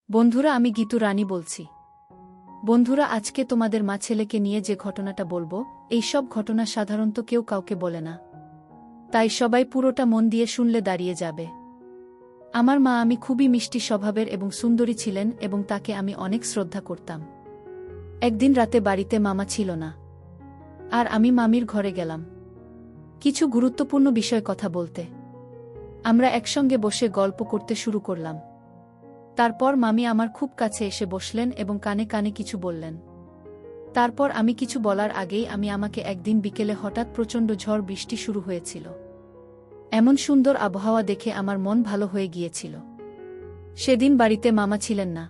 বন্ধুরা, আমি গীতু রানী বলছি। বন্ধুরা, আজকে তোমাদের মা ছেলেকে নিয়ে যে ঘটনাটা বলবো, এই সব ঘটনা সাধারণত কেউ কাউকে বলে না, তাই সবাই পুরোটা মন দিয়ে শুনলে দাঁড়িয়ে যাবে। আমার মা আমি খুবই মিষ্টি স্বভাবের এবং সুন্দরী ছিলেন এবং তাকে আমি অনেক শ্রদ্ধা করতাম। একদিন রাতে বাড়িতে মামা ছিল না, আর আমি মামির ঘরে গেলাম কিছু গুরুত্বপূর্ণ বিষয় কথা বলতে। আমরা একসঙ্গে বসে গল্প করতে শুরু করলাম। তারপর মামি আমার খুব কাছে এসে বসলেন এবং কানে কানে কিছু বললেন। তারপর আমি কিছু বলার আগেই আমাকে একদিন বিকেলে হঠাৎ প্রচণ্ড ঝড় বৃষ্টি শুরু হয়েছিল। এমন সুন্দর আবহাওয়া দেখে আমার মন ভালো হয়ে গিয়েছিল। সেদিন বাড়িতে মামা ছিলেন না,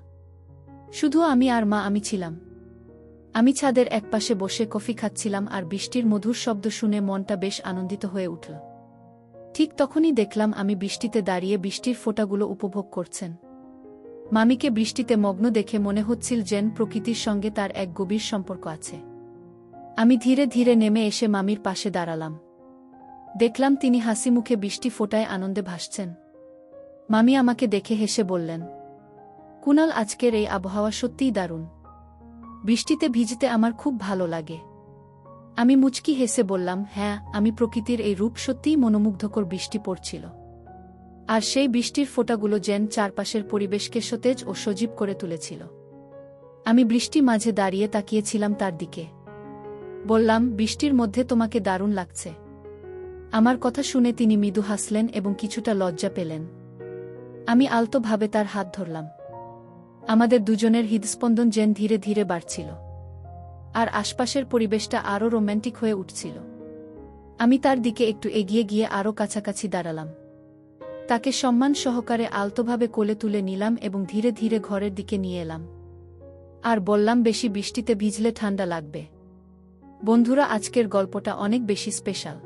শুধু আমি আর মা আমি ছিলাম। আমি ছাদের একপাশে বসে কফি খাচ্ছিলাম আর বৃষ্টির মধুর শব্দ শুনে মনটা বেশ আনন্দিত হয়ে উঠল। ঠিক তখনই দেখলাম আমি বৃষ্টিতে দাঁড়িয়ে বৃষ্টির ফোঁটাগুলো উপভোগ করছেন। মামিকে বৃষ্টিতে মগ্ন দেখে মনে হচ্ছিল যেন প্রকৃতির সঙ্গে তার এক গভীর সম্পর্ক আছে। আমি ধীরে ধীরে নেমে এসে মামির পাশে দাঁড়ালাম। দেখলাম তিনি হাসি মুখে বৃষ্টি ফোঁটায় আনন্দে ভাসছেন। মামি আমাকে দেখে হেসে বললেন, কুনাল, আজকের এই আবহাওয়া সত্যিই দারুণ। বৃষ্টিতে ভিজতে আমার খুব ভালো লাগে। আমি মুচকি হেসে বললাম, হ্যাঁ, আমি প্রকৃতির এই রূপ সত্যিই মনোমুগ্ধকর। বৃষ্টি পড়ছিল, আর সেই বৃষ্টির ফোঁটাগুলো যেন চারপাশের পরিবেশকে সতেজ ও সজীব করে তুলেছিল। আমি বৃষ্টি মাঝে দাঁড়িয়ে তাকিয়েছিলাম তার দিকে। বললাম, বৃষ্টির মধ্যে তোমাকে দারুণ লাগছে। আমার কথা শুনে তিনি মৃদু হাসলেন এবং কিছুটা লজ্জা পেলেন। আমি আলতোভাবে তার হাত ধরলাম। আমাদের দুজনের হৃদস্পন্দন যেন ধীরে ধীরে বাড়ছিল, আর আশপাশের পরিবেশটা আরও রোম্যান্টিক হয়ে উঠছিল। আমি তার দিকে একটু এগিয়ে গিয়ে আরও কাছাকাছি দাঁড়ালাম। তাকে সম্মান সহকারে আলতোভাবে কোলে তুলে নিলাম এবং ধীরে ধীরে ঘরের দিকে নিয়ে এলাম। আর বললাম, বেশি বৃষ্টিতে ভিজলে ঠান্ডা লাগবে। বন্ধুরা, আজকের গল্পটা অনেক বেশি স্পেশাল,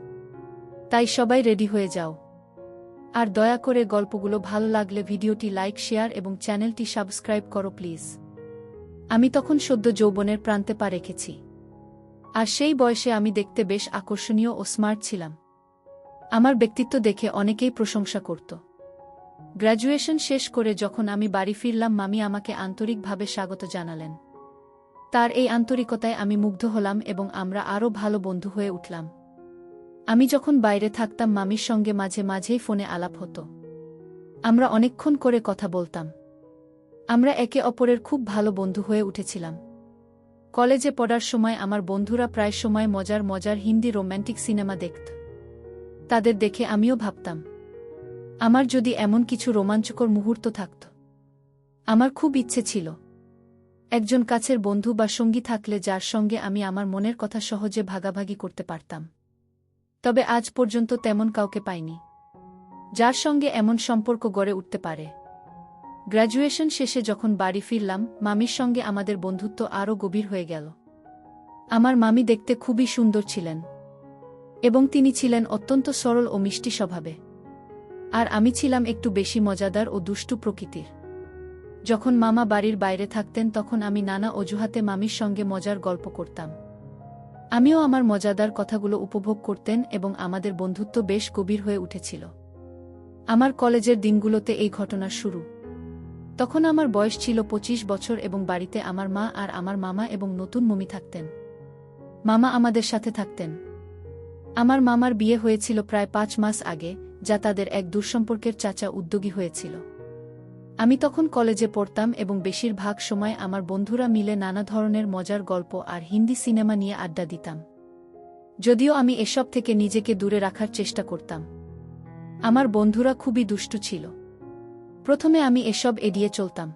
তাই সবাই রেডি হয়ে যাও। আর দয়া করে গল্পগুলো ভালো লাগলে ভিডিওটি লাইক, শেয়ার এবং চ্যানেলটি সাবস্ক্রাইব করো প্লিজ। আমি তখন সদ্য যৌবনের প্রান্তে পা রেখেছি, আর সেই বয়সে আমি দেখতে বেশ আকর্ষণীয় ও স্মার্ট ছিলাম। আমার ব্যক্তিত্ব দেখে অনেকেই প্রশংসা করত। গ্র্যাজুয়েশন শেষ করে যখন আমি বাড়ি ফিরলাম, মামি আমাকে আন্তরিকভাবে স্বাগত জানালেন। তার এই আন্তরিকতায় আমি মুগ্ধ হলাম এবং আমরা আরও ভালো বন্ধু হয়ে উঠলাম। আমি যখন বাইরে থাকতাম, মামির সঙ্গে মাঝে মাঝেই ফোনে আলাপ হতো। আমরা অনেকক্ষণ করে কথা বলতাম। আমরা একে অপরের খুব ভালো বন্ধু হয়ে উঠেছিলাম। কলেজে পড়ার সময় আমার বন্ধুরা প্রায় সময় মজার মজার হিন্দি রোম্যান্টিক সিনেমা দেখত। তাদের দেখে আমিও ভাবতাম, আমার যদি এমন কিছু রোমাঞ্চকর মুহূর্ত থাকত। আমার খুব ইচ্ছে ছিল একজন কাছের বন্ধু বা সঙ্গী থাকলে যার সঙ্গে আমি আমার মনের কথা সহজে ভাগাভাগি করতে পারতাম। তবে আজ পর্যন্ত তেমন কাউকে পাইনি যার সঙ্গে এমন সম্পর্ক গড়ে উঠতে পারে। গ্র্যাজুয়েশন শেষে যখন বাড়ি ফিরলাম, মামির সঙ্গে আমাদের বন্ধুত্ব আরও গভীর হয়ে গেল। আমার মামি দেখতে খুবই সুন্দর ছিলেন এবং তিনি ছিলেন অত্যন্ত সরল ও মিষ্টি স্বভাবে। আর আমি ছিলাম একটু বেশি মজাদার ও দুষ্টু প্রকৃতির। যখন মামা বাড়ির বাইরে থাকতেন, তখন আমি নানা অজুহাতে মামির সঙ্গে মজার গল্প করতাম। আমিও আমার মজাদার কথাগুলো উপভোগ করতেন এবং আমাদের বন্ধুত্ব বেশ গভীর হয়ে উঠেছিল। আমার কলেজের দিনগুলোতে এই ঘটনার শুরু। তখন আমার বয়স ছিল 25 বছর এবং বাড়িতে আমার মা আর আমার মামা এবং নতুন মমি থাকতেন। মামা আমাদের সাথে থাকতেন। আমার মামার বিয়ে হয়েছিল প্রায় 5 মাস আগে, যা তাদের এক দূরসম্পর্কের চাচা উদ্যোগী হয়েছিল। আমি তখন কলেজে পড়তাম এবং বেশিরভাগ সময় আমার বন্ধুরা মিলে নানা ধরনের মজার গল্প আর হিন্দি সিনেমা নিয়ে আড্ডা দিতাম। যদিও আমি এসব থেকে নিজেকে দূরে রাখার চেষ্টা করতাম। আমার বন্ধুরা খুবই দুষ্টু ছিল। প্রথমে আমি এসব এড়িয়ে চলতাম,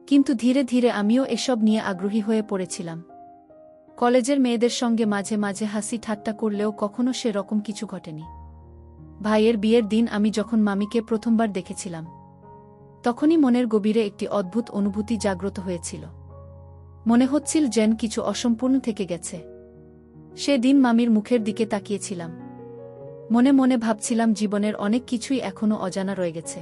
কিন্তু ধীরে ধীরে আমিও এসব নিয়ে আগ্রহী হয়ে পড়েছিলাম। কলেজের মেয়েদের সঙ্গে মাঝে মাঝে হাসি ঠাট্টা করলেও কখনো সে রকম কিছু ঘটেনি। ভাইয়ের বিয়ের দিন আমি যখন মামিকে প্রথমবার দেখেছিলাম, তখনই মনের গভীরে একটি অদ্ভুত অনুভূতি জাগ্রত হয়েছিল। মনে হচ্ছিল যেন কিছু অসম্পূর্ণ থেকে গেছে। সেদিন মামির মুখের দিকে তাকিয়েছিলাম। মনে মনে ভাবছিলাম, জীবনের অনেক কিছুই এখনো অজানা রয়ে গেছে।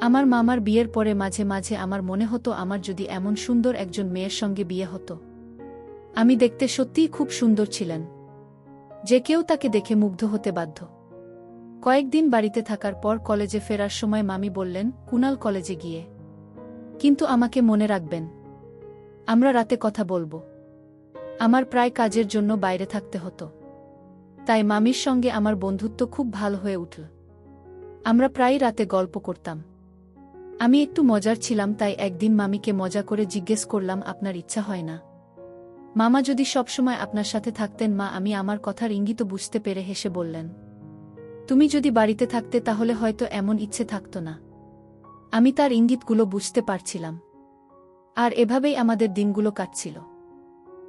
আমার মামার বিয়ের পরে মাঝে মাঝে আমার মনে হতো, আমার যদি এমন সুন্দর একজন মেয়ের সঙ্গে বিয়ে হতো। আমি দেখতে সত্যিই খুব সুন্দর ছিলেন, যে কেউ তাকে দেখে মুগ্ধ হতে বাধ্য। কয়েকদিন বাড়িতে থাকার পর কলেজে ফেরার সময় মামি বললেন, কুনাল, কলেজে গিয়ে কিন্তু আমাকে মনে রাখবেন। আমরা রাতে কথা বলবো। আমার প্রায় কাজের জন্য বাইরে থাকতে হতো। তাই মামির সঙ্গে আমার বন্ধুত্ব খুব ভালো হয়ে উঠল। আমরা প্রায় রাতে গল্প করতাম। আমি একটু মজার ছিলাম, তাই একদিন মামিকে মজা করে জিজ্ঞেস করলাম, আপনার ইচ্ছা হয় না মামা যদি সবসময় আপনার সাথে থাকতেন? মা আমি আমার কথার ইঙ্গিত বুঝতে পেরে হেসে বললেন, তুমি যদি বাড়িতে থাকতে তাহলে হয়তো এমন ইচ্ছে থাকতো না। আমি তার ইঙ্গিতগুলো বুঝতে পারছিলাম। আর এভাবেই আমাদের দিনগুলো কাটছিল।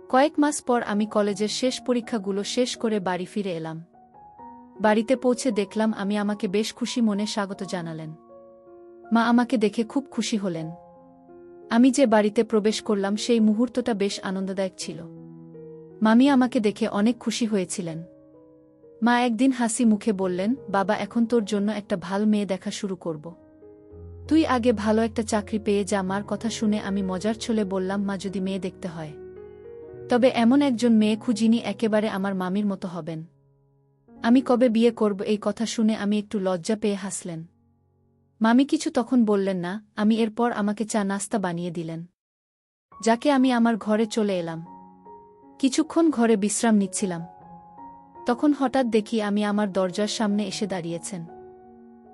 কয়েক মাস পর আমি কলেজের শেষ পরীক্ষাগুলো শেষ করে বাড়ি ফিরে এলাম। বাড়িতে পৌঁছে দেখলাম আমি আমাকে বেশ খুশি মনে স্বাগত জানালেন। মা আমাকে দেখে খুব খুশি হলেন। আমি যে বাড়িতে প্রবেশ করলাম সেই মুহূর্তটা বেশ আনন্দদায়ক ছিল। মামি আমাকে দেখে অনেক খুশি হয়েছিলেন। মা একদিন হাসি মুখে বললেন, বাবা এখন তোর জন্য একটা ভালো মেয়ে দেখা শুরু করব। তুই আগে ভালো একটা চাকরি পেয়ে যা। মার কথা শুনে আমি মজার ছলে বললাম, মা যদি মেয়ে দেখতে হয় তবে এমন একজন মেয়ে খুঁজিনি একেবারে আমার মামির মতো হবেন। আমি কবে বিয়ে করব? এই কথা শুনে আমি একটু লজ্জা পেয়ে হাসলেন। মামি কিছু তখন বললেন না। আমি এরপর আমাকে চা নাস্তা বানিয়ে দিলেন, যাকে আমি আমার ঘরে চলে এলাম। কিছুক্ষণ ঘরে বিশ্রাম নিচ্ছিলাম, তখন হঠাৎ দেখি আমি আমার দরজার সামনে এসে দাঁড়িয়েছেন।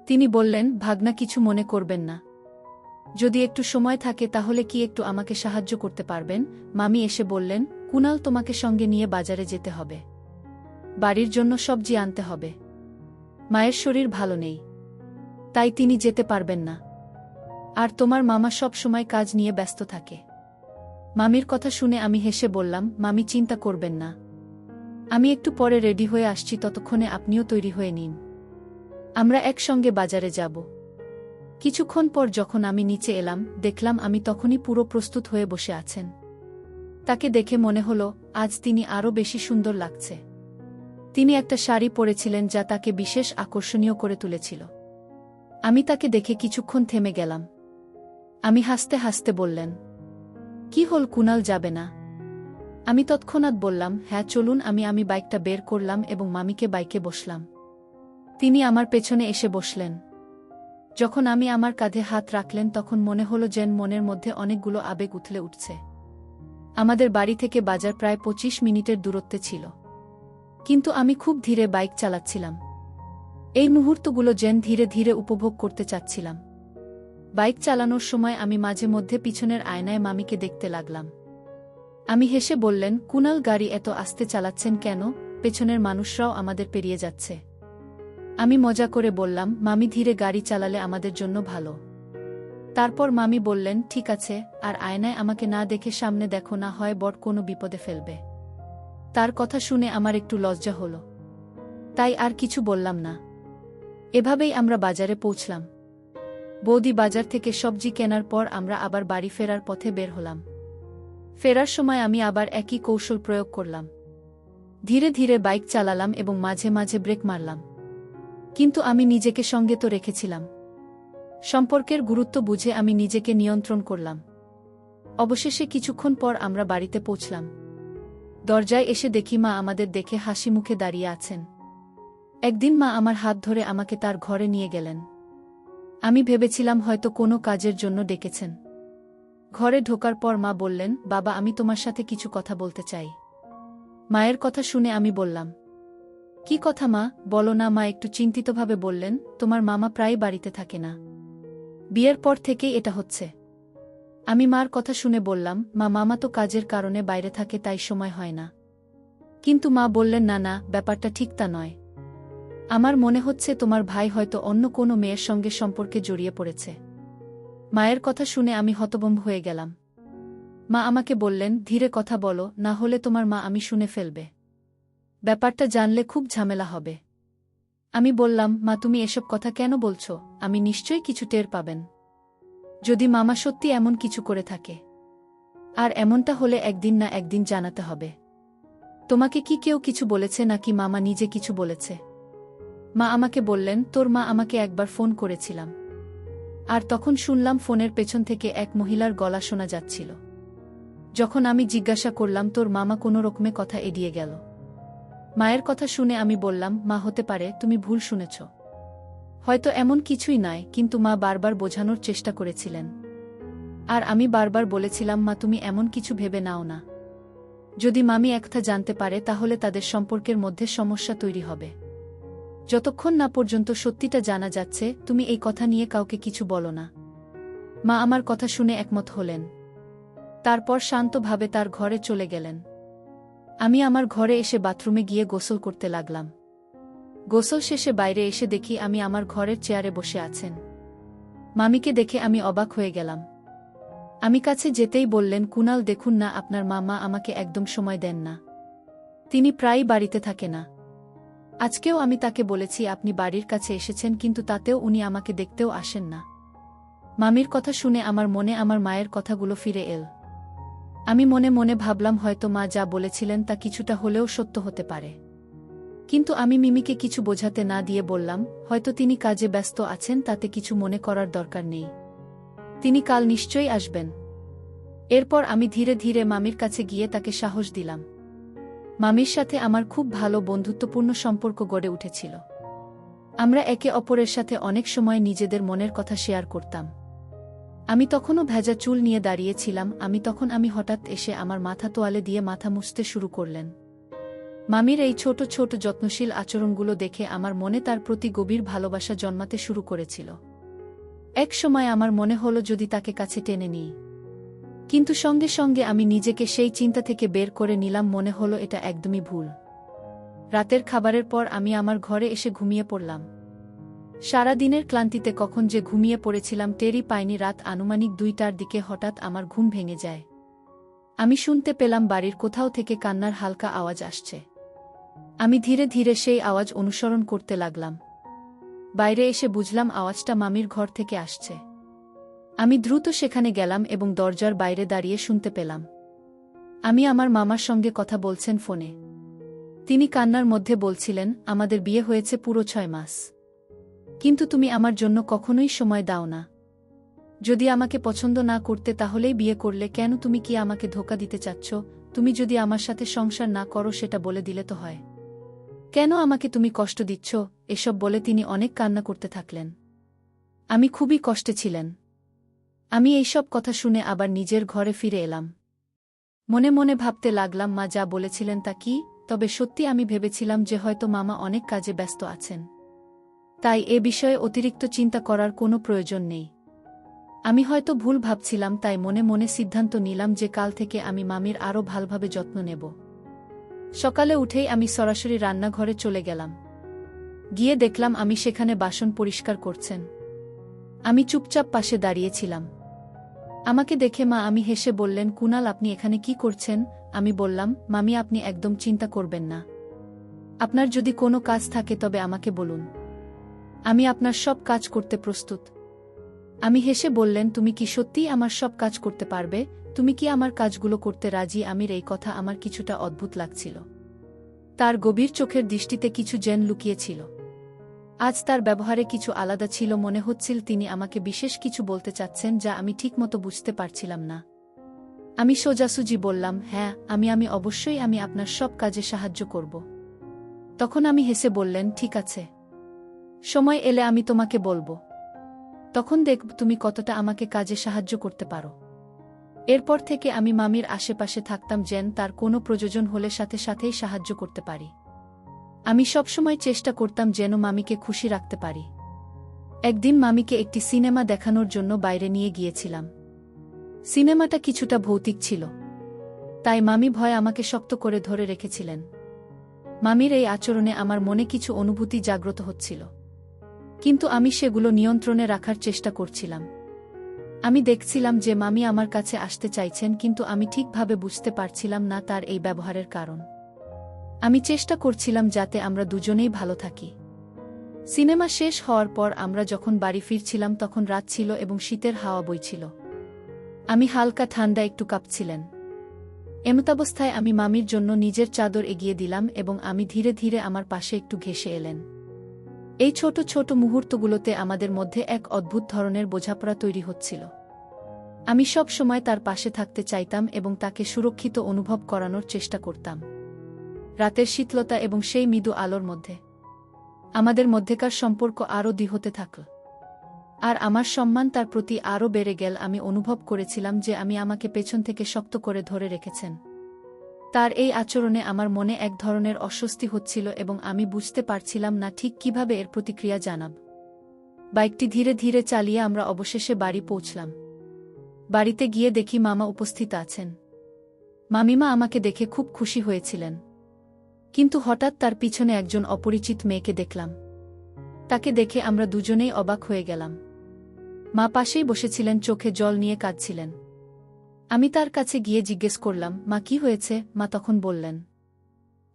তিনি বললেন, ভাগনা কিছু মনে করবেন না, যদি একটু সময় থাকে তাহলে কি একটু আমাকে সাহায্য করতে পারবেন? মামি এসে বললেন, কুনাল তোমাকে সঙ্গে নিয়ে বাজারে যেতে হবে, বাড়ির জন্য সবজি আনতে হবে। মায়ের শরীর ভালো নেই, তাই তিনি যেতে পারবেন না। আর তোমার মামা সব সময় কাজ নিয়ে ব্যস্ত থাকে। মামির কথা শুনে আমি হেসে বললাম, মামি চিন্তা করবেন না, আমি একটু পরে রেডি হয়ে আসছি, ততক্ষণে আপনিও তৈরি হয়ে নিন, আমরা একসঙ্গে বাজারে যাব। কিছুক্ষণ পর যখন আমি নিচে এলাম দেখলাম আমি তখনই পুরো প্রস্তুত হয়ে বসে আছেন। তাকে দেখে মনে হলো আজ তিনি আরও বেশি সুন্দর লাগছে। তিনি একটা শাড়ি পরেছিলেন যা তাকে বিশেষ আকর্ষণীয় করে তুলেছিল। আমি তাকে দেখে কিছুক্ষণ থেমে গেলাম। আমি হাসতে হাসতে বললেন, কি হল কুনাল, যাবে না? আমি তৎক্ষণাৎ বললাম, হ্যাঁ চলুন। আমি বাইকটা বের করলাম এবং মামিকে বাইকে বসলাম। তিনি আমার পেছনে এসে বসলেন। যখন আমি আমার কাঁধে হাত রাখলেন তখন মনে হলো যেন মনের মধ্যে অনেকগুলো আবেগ উথলে উঠছে। আমাদের বাড়ি থেকে বাজার প্রায় 25 মিনিটের দূরত্বে ছিল, কিন্তু আমি খুব ধীরে বাইক চালাচ্ছিলাম। এই মুহূর্তগুলো যেন ধীরে ধীরে উপভোগ করতে চাচ্ছিলাম। বাইক চালানোর সময় আমি মাঝে মধ্যে পিছনের আয়নায় মামিকে দেখতে লাগলাম। আমি হেসে বললেন, কুনাল গাড়ি এত আস্তে চালাচ্ছেন কেন? পেছনের মানুষরাও আমাদের পেরিয়ে যাচ্ছে। আমি মজা করে বললাম, মামি ধীরে গাড়ি চালালে আমাদের জন্য ভালো। তারপর মামি বললেন, ঠিক আছে, আর আয়নায় আমাকে না দেখে সামনে দেখো, না হয় বড় কোনো বিপদে ফেলবে। তার কথা শুনে আমার একটু লজ্জা হলো, তাই আর কিছু বললাম না। এভাবেই আমরা বাজারে পৌঁছলাম। বৌদি বাজার থেকে সবজি কেনার পর আমরা আবার বাড়ি ফেরার পথে বের হলাম। ফেরার সময় আমি আবার একই কৌশল প্রয়োগ করলাম। ধীরে ধীরে বাইক চালালাম এবং মাঝে মাঝে ব্রেক মারলাম, কিন্তু আমি নিজেকে সঙ্গে তো রেখেছিলাম। সম্পর্কের গুরুত্ব বুঝে আমি নিজেকে নিয়ন্ত্রণ করলাম। অবশেষে কিছুক্ষণ পর আমরা বাড়িতে পৌঁছলাম। দরজায় এসে দেখি মা আমাদের দেখে হাসি মুখে দাঁড়িয়ে আছেন। একদিন মা আমার হাত ধরে আমাকে তার ঘরে নিয়ে গেলেন। আমি ভেবেছিলাম হয়তো কোনো কাজের জন্য ডেকেছেন। ঘরে ঢোকার পর মা বললেন, বাবা আমি তোমার সাথে কিছু কথা বলতে চাই। মায়ের কথা শুনে আমি বললাম, কি কথা মা, বলো না। মা একটু চিন্তিতভাবে বললেন, তোমার মামা প্রায় বাড়িতে থাকে না, বিয়ের পর থেকেই এটা হচ্ছে। আমি মার কথা শুনে বললাম, মা মামা তো কাজের কারণে বাইরে থাকে, তাই সময় হয় না। কিন্তু মা বললেন, না না, ব্যাপারটা ঠিক তা নয়। আমার মনে হচ্ছে তোমার ভাই হয়তো অন্য কোনো মেয়ের সঙ্গে সম্পর্কে জড়িয়ে পড়েছে। মায়ের কথা শুনে আমি হতভম্ব হয়ে গেলাম। মা আমাকে বললেন, ধীরে কথা বলো, না হলে তোমার মা আমি শুনে ফেলবে। ব্যাপারটা জানলে খুব ঝামেলা হবে। আমি বললাম, মা তুমি এসব কথা কেন বলছো? আমি নিশ্চয়ই কিছু টের পাবেন যদি মামা সত্যি এমন কিছু করে থাকে। আর এমনটা হলে একদিন না একদিন জানাতে হবে। তোমাকে কি কেউ কিছু বলেছে নাকি মামা নিজে কিছু বলেছে? মা আমাকে বললেন, তোর মা আমাকে একবার ফোন করেছিলাম, আর তখন শুনলাম ফোনের পেছন থেকে এক মহিলার গলা শোনা যাচ্ছিল। যখন আমি জিজ্ঞাসা করলাম তোর মামা কোনো রকমে কথা এড়িয়ে গেল। মায়ের কথা শুনে আমি বললাম, মা হতে পারে তুমি ভুল শুনেছ, হয়তো এমন কিছুই নয়। কিন্তু মা বারবার বোঝানোর চেষ্টা করেছিলেন। আর আমি বারবার বলেছিলাম, মা তুমি এমন কিছু ভেবে নাও না। যদি মামি একটা জানতে পারে তাহলে তাদের সম্পর্কের মধ্যে সমস্যা তৈরি হবে। যতক্ষণ না পর্যন্ত সত্যিটা জানা যাচ্ছে, তুমি এই কথা নিয়ে কাউকে কিছু বলো না। মা আমার কথা শুনে একমত হলেন। তারপর শান্তভাবে তার ঘরে চলে গেলেন। আমি আমার ঘরে এসে বাথরুমে গিয়ে গোসল করতে লাগলাম। গোসল শেষে বাইরে এসে দেখি আমি আমার ঘরের চেয়ারে বসে আছেন। মামিকে দেখে আমি অবাক হয়ে গেলাম। আমি কাছে যেতেই বললেন, কুনাল দেখুন না, আপনার মা আমাকে একদম সময় দেন না। তিনি প্রায়ই বাড়িতে থাকে না। আজকেও আমি তাকে বলেছি আপনি বাড়ির কাছে এসেছেন, কিন্তু তাতেও উনি আমাকে দেখতেও আসেন না। মামির কথা শুনে আমার মনে আমার মায়ের কথাগুলো ফিরে এল। আমি মনে মনে ভাবলাম হয়তো মা যা বলেছিলেন তা কিছুটা হলেও সত্য হতে পারে। কিন্তু আমি মিমিকে কিছু বোঝাতে না দিয়ে বললাম, হয়তো তিনি কাজে ব্যস্ত আছেন, তাতে কিছু মনে করার দরকার নেই। তিনি কাল নিশ্চয়ই আসবেন। এরপর আমি ধীরে ধীরে মামির কাছে গিয়ে তাকে সাহস দিলাম। মামির সাথে আমার খুব ভালো বন্ধুত্বপূর্ণ সম্পর্ক গড়ে উঠেছিল। আমরা একে অপরের সাথে অনেক সময় নিজেদের মনের কথা শেয়ার করতাম। আমি তখনও ভেজা চুল নিয়ে দাঁড়িয়েছিলাম। আমি হঠাৎ এসে আমার মাথা তোয়ালে দিয়ে মাথা মুছতে শুরু করলেন। মামির এই ছোট ছোট যত্নশীল আচরণগুলো দেখে আমার মনে তার প্রতি গভীর ভালোবাসা জন্মাতে শুরু করেছিল। এক সময় আমার মনে হলো যদি তাকে কাছে টেনে নিই, কিন্তু সঙ্গে সঙ্গে আমি নিজেকে সেই চিন্তা থেকে বের করে নিলাম। মনে হলো এটা একদমই ভুল। রাতের খাবারের পর আমি আমার ঘরে এসে ঘুমিয়ে পড়লাম। সারা দিনের ক্লান্তিতে কখন যে ঘুমিয়ে পড়েছিলাম টেরই পাইনি। রাত আনুমানিক 2টার দিকে হঠাৎ আমার ঘুম ভেঙে যায়। আমি শুনতে পেলাম বাড়ির কোথাও থেকে কান্নার হালকা আওয়াজ আসছে। আমি ধীরে ধীরে সেই আওয়াজ অনুসরণ করতে লাগলাম। বাইরে এসে বুঝলাম আওয়াজটা মামির ঘর থেকে আসছে। আমি দ্রুত সেখানে গেলাম এবং দরজার বাইরে দাঁড়িয়ে শুনতে পেলাম আমি আমার মামার সঙ্গে কথা বলছেন ফোনে। তিনি কান্নার মধ্যে বলছিলেন, আমাদের বিয়ে হয়েছে পুরো 6 মাস, কিন্তু তুমি আমার জন্য কখনোই সময় দাও না। যদি আমাকে পছন্দ না করতে তাহলেই বিয়ে করলে কেন? তুমি কি আমাকে ধোঁকা দিতে চাচ্ছ? তুমি যদি আমার সাথে সংসার না করো সেটা বলে দিলে তো হয়। কেন আমাকে তুমি কষ্ট দিচ্ছ? এসব বলে তিনি অনেক কান্না করতে থাকলেন। আমি খুবই কষ্টে ছিলেন। আমি এইসব কথা শুনে আবার নিজের ঘরে ফিরে এলাম। মনে মনে ভাবতে লাগলাম মা যা বলেছিলেন তা কি? তবে সত্যি আমি ভেবেছিলাম যে হয়তো মামা অনেক কাজে ব্যস্ত আছেন, তাই এ বিষয়ে অতিরিক্ত চিন্তা করার কোনো প্রয়োজন নেই। আমি হয়তো ভুল ভাবছিলাম, তাই মনে মনে সিদ্ধান্ত নিলাম যে কাল থেকে আমি মামির আরও ভালোভাবে যত্ন নেব। সকালে উঠেই আমি সরাসরি রান্নাঘরে চলে গেলাম। গিয়ে দেখলাম আমি সেখানে বাসন পরিষ্কার করছেন। আমি চুপচাপ পাশে দাঁড়িয়েছিলাম। আমাকে দেখে মা আমি হেসে বললেন, কুনাল আপনি এখানে কি করছেন? আমি বললাম, মামি আপনি একদম চিন্তা করবেন না। আপনার যদি কোনো কাজ থাকে তবে আমাকে বলুন, আমি আপনার সব কাজ করতে প্রস্তুত। আমি হেসে বললেন, তুমি কি সত্যিই আমার সব কাজ করতে পারবে? তুমি কি আমার কাজগুলো করতে রাজি? আমির এই কথা আমার কিছুটা অদ্ভুত লাগছিল। তার গভীর চোখের দৃষ্টিতে কিছু জেন লুকিয়েছিল। আজ তার ব্যবহারে কিছু আলাদা ছিল। মনে হচ্ছিল তিনি আমাকে বিশেষ কিছু বলতে চাচ্ছেন যা আমি ঠিকমতো বুঝতে পারছিলাম না। আমি সোজাসুজি বললাম, হ্যাঁ আমি অবশ্যই আমি আপনার সব কাজে সাহায্য করব। তখন আমি হেসে বললেন, ঠিক আছে, সময় এলে আমি তোমাকে বলবো। তখন দেখব তুমি কতটা আমাকে কাজে সাহায্য করতে পারো। এরপর থেকে আমি মামির আশেপাশে থাকতাম যেন তার কোনো প্রয়োজন হলে সাথে সাথেই সাহায্য করতে পারি। আমি সবসময় চেষ্টা করতাম যেন মামিকে খুশি রাখতে পারি। একদিন মামিকে একটি সিনেমা দেখানোর জন্য বাইরে নিয়ে গিয়েছিলাম। সিনেমাটা কিছুটা ভৌতিক ছিল, তাই মামি ভয়ে আমাকে শক্ত করে ধরে রেখেছিলেন। মামির এই আচরণে আমার মনে কিছু অনুভূতি জাগ্রত হচ্ছিল, কিন্তু আমি সেগুলো নিয়ন্ত্রণে রাখার চেষ্টা করছিলাম। আমি দেখছিলাম যে মামি আমার কাছে আসতে চাইছেন, কিন্তু আমি ঠিকভাবে বুঝতে পারছিলাম না তার এই ব্যবহারের কারণ। আমি চেষ্টা করছিলাম যাতে আমরা দুজনেই ভালো থাকি। সিনেমা শেষ হওয়ার পর আমরা যখন বাড়ি ফিরছিলাম তখন রাত ছিল এবং শীতের হাওয়া বইছিল। আমি হালকা ঠান্ডা একটু কাঁপছিলেন। এমতাবস্থায় আমি মামির জন্য নিজের চাদর এগিয়ে দিলাম এবং আমি ধীরে ধীরে আমার পাশে একটু ঘেঁষে এলেন। এই ছোট ছোট মুহূর্তগুলোতে আমাদের মধ্যে এক অদ্ভুত ধরনের বোঝাপড়া তৈরি হচ্ছিল। আমি সব সময় তার পাশে থাকতে চাইতাম এবং তাকে সুরক্ষিত অনুভব করানোর চেষ্টা করতাম। রাতের শীতলতা এবং সেই মৃদু আলোর মধ্যে আমাদের মধ্যেকার সম্পর্ক আরও দৃঢ় হতে থাকল। আর আমার সম্মান তার প্রতি আরও বেড়ে গেল। আমি অনুভব করেছিলাম যে আমাকে পেছন থেকে শক্ত করে ধরে রেখেছেন। তার এই আচরণে আমার মনে এক ধরনের অস্বস্তি হচ্ছিল এবং আমি বুঝতে পারছিলাম না ঠিক কিভাবে এর প্রতিক্রিয়া জানাব। বাইকটি ধীরে ধীরে চালিয়ে আমরা অবশেষে বাড়ি পৌঁছলাম। বাড়িতে গিয়ে দেখি মামা উপস্থিত আছেন। মামিমা আমাকে দেখে খুব খুশি হয়েছিলেন, কিন্তু হঠাৎ তার পিছনে একজন অপরিচিত মেয়েকে দেখলাম। তাকে দেখে আমরা দুজনেই অবাক হয়ে গেলাম। মা পাশেই বসেছিলেন, চোখে জল নিয়ে কাঁদছিলেন। আমি তার কাছে গিয়ে জিজ্ঞেস করলাম, মা কি হয়েছে? মা তখন বললেন,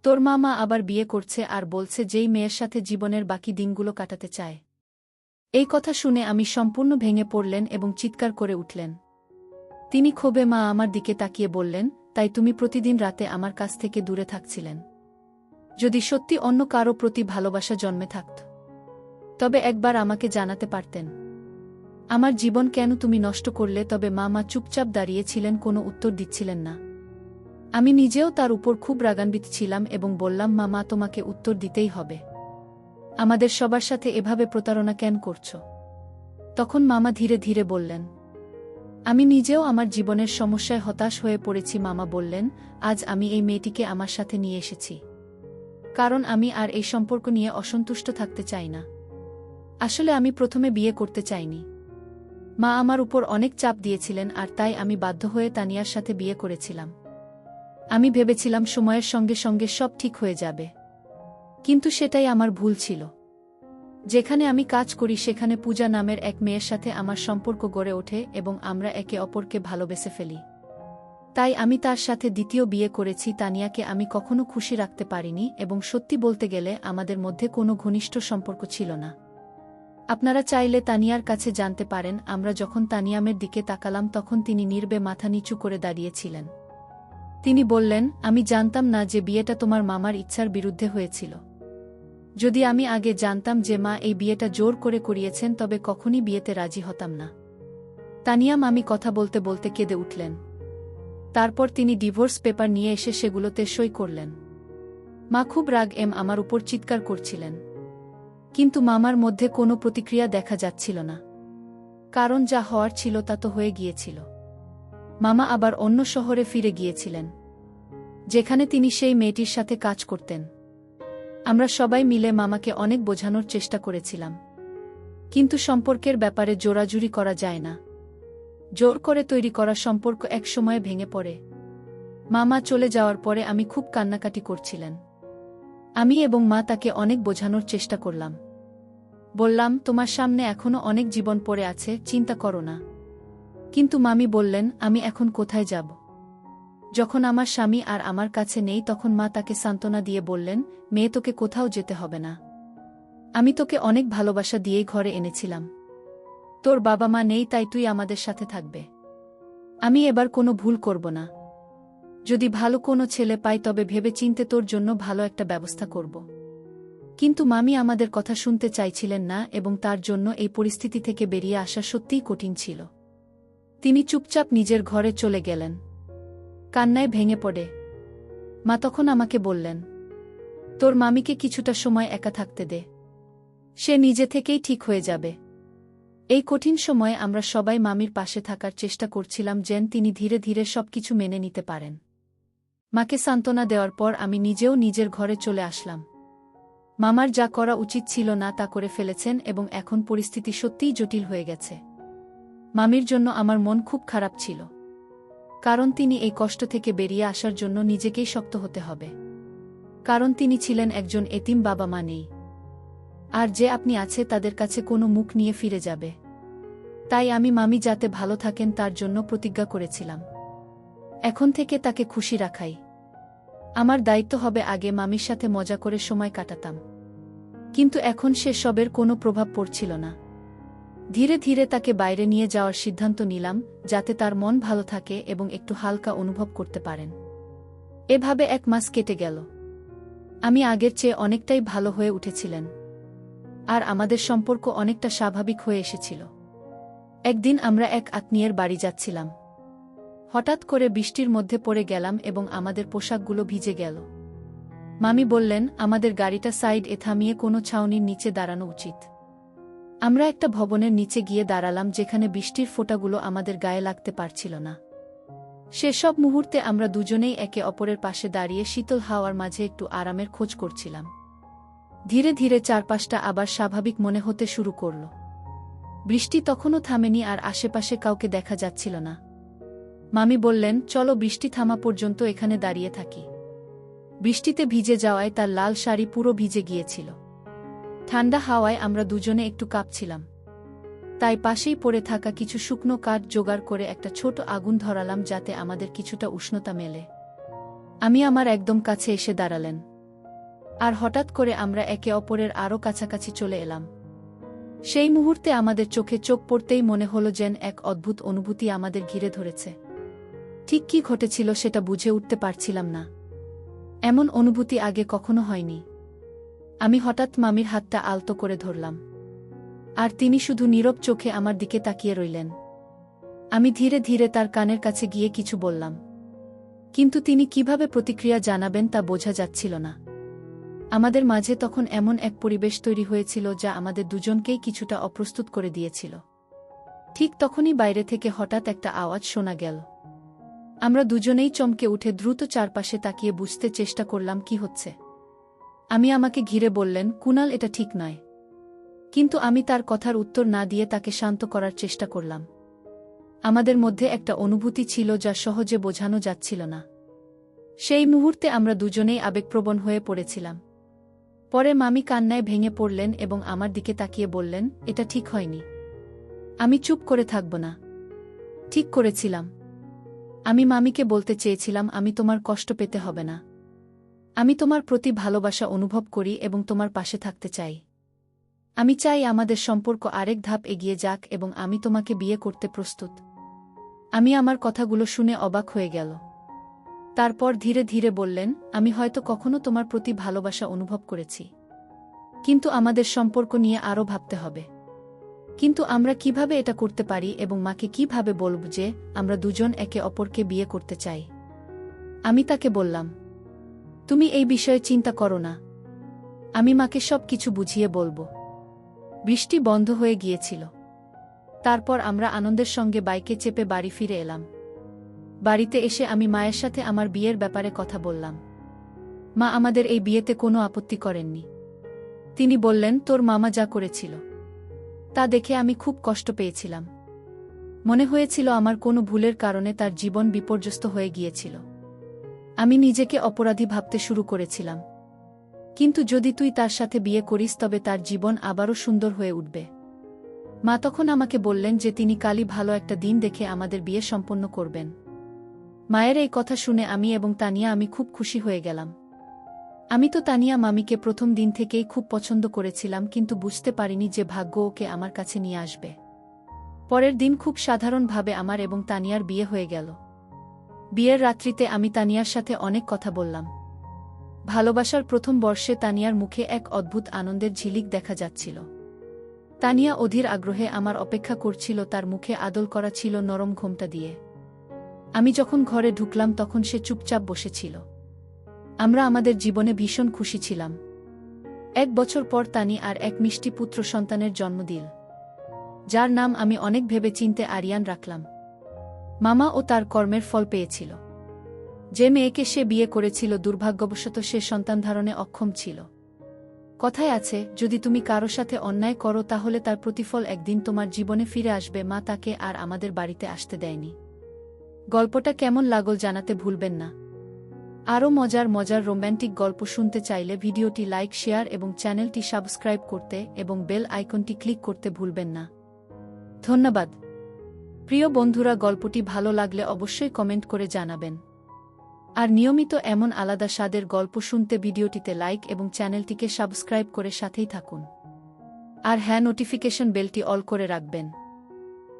তোর মামা আবার বিয়ে করছে আর বলছে যেই মেয়ের সাথে জীবনের বাকি দিনগুলো কাটাতে চায়। এই কথা শুনে আমি সম্পূর্ণ ভেঙে পড়লেন এবং চিৎকার করে উঠলেন। তিনি ক্ষোভে মা আমার দিকে তাকিয়ে বললেন, তাই তুমি প্রতিদিন রাতে আমার কাছ থেকে দূরে থাকছিলেন? যদি সত্যি অন্য কারো প্রতি ভালোবাসা জন্মে থাকত, তবে একবার আমাকে জানাতে পারতেন। আমার জীবন কেন তুমি নষ্ট করলে? তবে মামা চুপচাপ দাঁড়িয়েছিলেন, কোনো উত্তর দিচ্ছিলেন না। আমি নিজেও তার উপর খুব রাগান্বিত ছিলাম এবং বললাম, মামা তোমাকে উত্তর দিতেই হবে। আমাদের সবার সাথে এভাবে প্রতারণা কেন করছো? তখন মামা ধীরে ধীরে বললেন, আমি নিজেও আমার জীবনের সমস্যায় হতাশ হয়ে পড়েছি। মামা বললেন, আজ আমি এই মেয়েটিকে আমার সাথে নিয়ে এসেছি, কারণ আমি আর এই সম্পর্ক নিয়ে অসন্তুষ্ট থাকতে চাই না। আসলে আমি প্রথমে বিয়ে করতে চাইনি। মা আমার উপর অনেক চাপ দিয়েছিলেন আর তাই আমি বাধ্য হয়ে তানিয়ার সাথে বিয়ে করেছিলাম। আমি ভেবেছিলাম সময়ের সঙ্গে সঙ্গে সব ঠিক হয়ে যাবে, কিন্তু সেটাই আমার ভুল ছিল। যেখানে আমি কাজ করি সেখানে পূজা নামের এক মেয়ের সাথে আমার সম্পর্ক গড়ে ওঠে এবং আমরা একে অপরকে ভালোবেসে ফেলি। তাই আমি তার সাথে দ্বিতীয় বিয়ে করেছি। তানিয়াকে আমি কখনো খুশি রাখতে পারিনি এবং সত্যি বলতে গেলে আমাদের মধ্যে কোনো ঘনিষ্ঠ সম্পর্ক ছিল না। আপনারা চাইলে তানিয়ার কাছে জানতে পারেন। আমরা যখন তানিয়ামের দিকে তাকালাম তখন তিনি নীরবে মাথা নিচু করে দাঁড়িয়েছিলেন। তিনি বললেন, আমি জানতাম না যে বিয়েটা তোমার মামার ইচ্ছার বিরুদ্ধে হয়েছিল। যদি আমি আগে জানতাম যে মা এই বিয়েটা জোর করে করিয়েছেন তবে কখনই বিয়েতে রাজি হতাম না। তানিয়াম আমি কথা বলতে বলতে কেঁদে উঠলেন। তারপর তিনি ডিভোর্স পেপার নিয়ে এসে সেগুলোতে সই করলেন। মা খুব রাগ আমার উপর চিৎকার করছিলেন, কিন্তু মামার মধ্যে কোনো প্রতিক্রিয়া দেখা যাচ্ছিল না, কারণ যা হওয়ার ছিল তা তো হয়ে গিয়েছিল। মামা আবার অন্য শহরে ফিরে গিয়েছিলেন, যেখানে তিনি সেই মেয়েটির সাথে কাজ করতেন। আমরা সবাই মিলে মামাকে অনেক বোঝানোর চেষ্টা করেছিলাম, কিন্তু সম্পর্কের ব্যাপারে জোরাজুরি করা যায় না। জোর করে তৈরি করা সম্পর্ক এক সময়ে ভেঙে পড়ে। মামা চলে যাওয়ার পরে আমি খুব কান্নাকাটি করছিলেন। আমি এবং মা তাকে অনেক বোঝানোর চেষ্টা করলাম। বললাম, তোমার সামনে এখনো অনেক জীবন পড়ে আছে, চিন্তা করো না। কিন্তু মামি বললেন, আমি এখন কোথায় যাব? যখন আমার স্বামী আর আমার কাছে নেই তখন মা তাকে সান্ত্বনা দিয়ে বললেন, মেয়ে তোকে কোথাও যেতে হবে না। আমি তোকে অনেক ভালোবাসা দিয়েই ঘরে এনেছিলাম। তোর বাবা মা নেই, তাই তুই আমাদের সাথে থাকবে। আমি এবার কোনো ভুল করব না। যদি ভালো কোনো ছেলে পাই তবে ভেবে চিন্তে তোর জন্য ভালো একটা ব্যবস্থা করব। কিন্তু মামি আমাদের কথা শুনতে চাইছিলেন না এবং তার জন্য এই পরিস্থিতি থেকে বেরিয়ে আসা সত্যিই কঠিন ছিল। তিনি চুপচাপ নিজের ঘরে চলে গেলেন, কান্নায় ভেঙে পড়ে। মা তখন আমাকে বললেন, তোর মামিকে কিছুটা সময় একা থাকতে দে, সে নিজে থেকেই ঠিক হয়ে যাবে। এই কঠিন সময়ে আমরা সবাই মামির পাশে থাকার চেষ্টা করছিলাম যেন তিনি ধীরে ধীরে সবকিছু মেনে নিতে পারেন। মাকে সান্ত্বনা দেওয়ার পর আমি নিজেও নিজের ঘরে চলে আসলাম। মামার যা করা উচিত ছিল না তা করে ফেলেছেন এবং এখন পরিস্থিতি সত্যিই জটিল হয়ে গেছে। মামির জন্য আমার মন খুব খারাপ ছিল, কারণ তিনি এই কষ্ট থেকে বেরিয়ে আসার জন্য নিজেকেই শক্ত হতে হবে। কারণ তিনি ছিলেন একজন এতিম, বাবা মা নেই, আর যে আপনি আছে তাদের কাছে কোনো মুখ নিয়ে ফিরে যাবে। তাই আমি মামি যাতে ভালো থাকেন তার জন্য প্রতিজ্ঞা করেছিলাম। এখন থেকে তাকে খুশি রাখাই আমার দায়িত্ব হবে। আগে মামির সাথে মজা করে সময় কাটাতাম, কিন্তু এখন সে সবের কোনো প্রভাব পড়ছিল না। ধীরে ধীরে তাকে বাইরে নিয়ে যাওয়ার সিদ্ধান্ত নিলাম, যাতে তার মন ভালো থাকে এবং একটু হালকা অনুভব করতে পারেন। এভাবে 1 মাস কেটে গেল। আমি আগের চেয়ে অনেকটাই ভালো হয়ে উঠেছিলেন, আর আমাদের সম্পর্ক অনেকটা স্বাভাবিক হয়ে এসেছিল। একদিন আমরা এক আত্মীয়ের বাড়ি যাচ্ছিলাম। হঠাৎ করে বৃষ্টির মধ্যে পড়ে গেলাম এবং আমাদের পোশাকগুলো ভিজে গেল। মামি বললেন, আমাদের গাড়িটা সাইড থামিয়ে কোনো ছাউনির নিচে দাঁড়ানো উচিত। আমরা একটা ভবনের নিচে গিয়ে দাঁড়ালাম যেখানে বৃষ্টির ফোঁটাগুলো আমাদের গায়ে লাগতে পারছিল না। সেসব মুহূর্তে আমরা দুজনেই একে অপরের পাশে দাঁড়িয়ে শীতল হাওয়ার মাঝে একটু আরামের খোঁজ করছিলাম। ধীরে ধীরে চারপাশটা আবার স্বাভাবিক মনে হতে শুরু করল। বৃষ্টি তখনও থামেনি আর আশেপাশে কাউকে দেখা যাচ্ছিল না। মামি বললেন, চলো বৃষ্টি থামা পর্যন্ত এখানে দাঁড়িয়ে থাকি। বৃষ্টিতে ভিজে যাওয়ায় তার লাল শাড়ি পুরো ভিজে গিয়েছিল। ঠান্ডা হাওয়ায় আমরা দুজনে একটু কাঁপছিলাম। তাই পাশেই পড়ে থাকা কিছু শুকনো কাঠ জোগাড় করে একটা ছোট আগুন ধরালাম যাতে আমাদের কিছুটা উষ্ণতা মেলে। আমি আমার একদম কাছে এসে দাঁড়ালেন। আর হঠাৎ করে আমরা একে অপরের আরও কাছাকাছি চলে এলাম। সেই মুহূর্তে আমাদের চোখে চোখ পড়তেই মনে হলো যেন এক অদ্ভুত অনুভূতি আমাদের ঘিরে ধরেছে। ঠিক কী ঘটেছিল সেটা বুঝে উঠতে পারছিলাম না। এমন অনুভূতি আগে কখনো হয়নি। আমি হঠাৎ মামির হাতটা আলতো করে ধরলাম। আর তিনি শুধু নীরব চোখে আমার দিকে তাকিয়ে রইলেন। আমি ধীরে ধীরে তার কানের কাছে গিয়ে কিছু বললাম, কিন্তু তিনি কিভাবে প্রতিক্রিয়া জানাবেন তা বোঝা যাচ্ছিল না। আমাদের মাঝে তখন এমন এক পরিবেশ তৈরি হয়েছিল যা আমাদের দুজনকেই কিছুটা অপ্রস্তুত করে দিয়েছিল। ঠিক তখনই বাইরে থেকে হঠাৎ একটা আওয়াজ শোনা গেল। আমরা দুজনেই চমকে উঠে দ্রুত চারপাশে তাকিয়ে বুঝতে চেষ্টা করলাম কি হচ্ছে। আমি আমাকে ঘিরে বললেন, কুনাল, এটা ঠিক নয়। কিন্তু আমি তার কথার উত্তর না দিয়ে তাকে শান্ত করার চেষ্টা করলাম। আমাদের মধ্যে একটা অনুভূতি ছিল যা সহজে বোঝানো যাচ্ছিল না। সেই মুহূর্তে আমরা দুজনেই আবেগপ্রবণ হয়ে পড়েছিলাম। পরে মামি কান্নায় ভেঙে পড়লেন এবং আমার দিকে তাকিয়ে বললেন, এটা ঠিক হয়নি। আমি চুপ করে থাকব না। ঠিক করেছিলাম। আমি মামিকে বলতে চেয়েছিলাম, আমি তোমার কষ্ট পেতে হবে না। আমি তোমার প্রতি ভালোবাসা অনুভব করি এবং তোমার পাশে থাকতে চাই। আমি চাই আমাদের সম্পর্ক আরেক ধাপ এগিয়ে যাক এবং আমি তোমাকে বিয়ে করতে প্রস্তুত। আমি আমার কথাগুলো শুনে অবাক হয়ে গেল। তারপর ধীরে ধীরে বললেন, আমি হয়তো কখনো তোমার প্রতি ভালোবাসা অনুভব করেছি, কিন্তু আমাদের সম্পর্ক নিয়ে আরও ভাবতে হবে। কিন্তু আমরা কিভাবে এটা করতে পারি এবং মাকে কিভাবে বলব যে আমরা দুজন একে অপরকে বিয়ে করতে চাই? আমি তাকে বললাম, তুমি এই বিষয়ে চিন্তা করো না। আমি মাকে সব কিছু বুঝিয়ে বলবো। বৃষ্টি বন্ধ হয়ে গিয়েছিল। তারপর আমরা আনন্দের সঙ্গে বাইকে চেপে বাড়ি ফিরে এলাম। বাড়িতে এসে আমি মায়ের সাথে আমার বিয়ের ব্যাপারে কথা বললাম। মা আমাদের এই বিয়েতে কোনো আপত্তি করেননি। তিনি বললেন, তোর মামা যা করেছিল তা দেখে আমি খুব কষ্ট পেয়েছিলাম। মনে হয়েছিল আমার কোনো ভুলের কারণে তার জীবন বিপর্যস্ত হয়ে গিয়েছিল। আমি নিজেকে অপরাধী ভাবতে শুরু করেছিলাম। কিন্তু যদি তুই তার সাথে বিয়ে করিস তবে তার জীবন আবারও সুন্দর হয়ে উঠবে। মা তখন আমাকে বললেন যে তিনি কালই ভালো একটা দিন দেখে আমাদের বিয়ে সম্পন্ন করবেন। মায়ের এই কথা শুনে আমি এবং তানিয়া খুব খুশি হয়ে গেলাম। আমি তো তানিয়া মামিকে প্রথম দিন থেকেই খুব পছন্দ করেছিলাম, কিন্তু বুঝতে পারিনি যে ভাগ্য ওকে আমার কাছে নিয়ে আসবে। পরের দিন খুব সাধারণভাবে আমার এবং তানিয়ার বিয়ে হয়ে গেল। বিয়ের রাত্রিতে আমি তানিয়ার সাথে অনেক কথা বললাম। ভালোবাসার প্রথম বর্ষে তানিয়ার মুখে এক অদ্ভুত আনন্দের ঝিলিক দেখা যাচ্ছিল। তানিয়া অধীর আগ্রহে আমার অপেক্ষা করছিল, তার মুখে আদল করা ছিল নরম ঘোমটা দিয়ে। আমি যখন ঘরে ঢুকলাম তখন সে চুপচাপ বসেছিল। আমরা আমাদের জীবনে ভীষণ খুশি ছিলাম। 1 বছর পর তানি আর এক মিষ্টি পুত্র সন্তানের জন্ম দিল, যার নাম আমি অনেক ভেবে চিন্তে আরিয়ান রাখলাম। মামা ও তার কর্মের ফল পেয়েছিল। যে মেয়েকে সে বিয়ে করেছিল দুর্ভাগ্যবশত সে সন্তান ধারণে অক্ষম ছিল। কথায় আছে, যদি তুমি কারো সাথে অন্যায় করো তাহলে তার প্রতিফল একদিন তোমার জীবনে ফিরে আসবে। মা তাকে আর আমাদের বাড়িতে আসতে দেয়নি। গল্পটা কেমন লাগল জানাতে ভুলবেন না। আরও মজার মজার রোম্যান্টিক গল্প শুনতে চাইলে ভিডিওটি লাইক, শেয়ার এবং চ্যানেলটি সাবস্ক্রাইব করতে এবং বেল আইকনটি ক্লিক করতে ভুলবেন না। ধন্যবাদ। প্রিয় বন্ধুরা, গল্পটি ভালো লাগলে অবশ্যই কমেন্ট করে জানাবেন। আর নিয়মিত এমন আলাদা স্বাদের গল্প শুনতে ভিডিওটিতে লাইক এবং চ্যানেলটিকে সাবস্ক্রাইব করে সাথেই থাকুন। আর হ্যাঁ, নোটিফিকেশন বেলটি অল করে রাখবেন।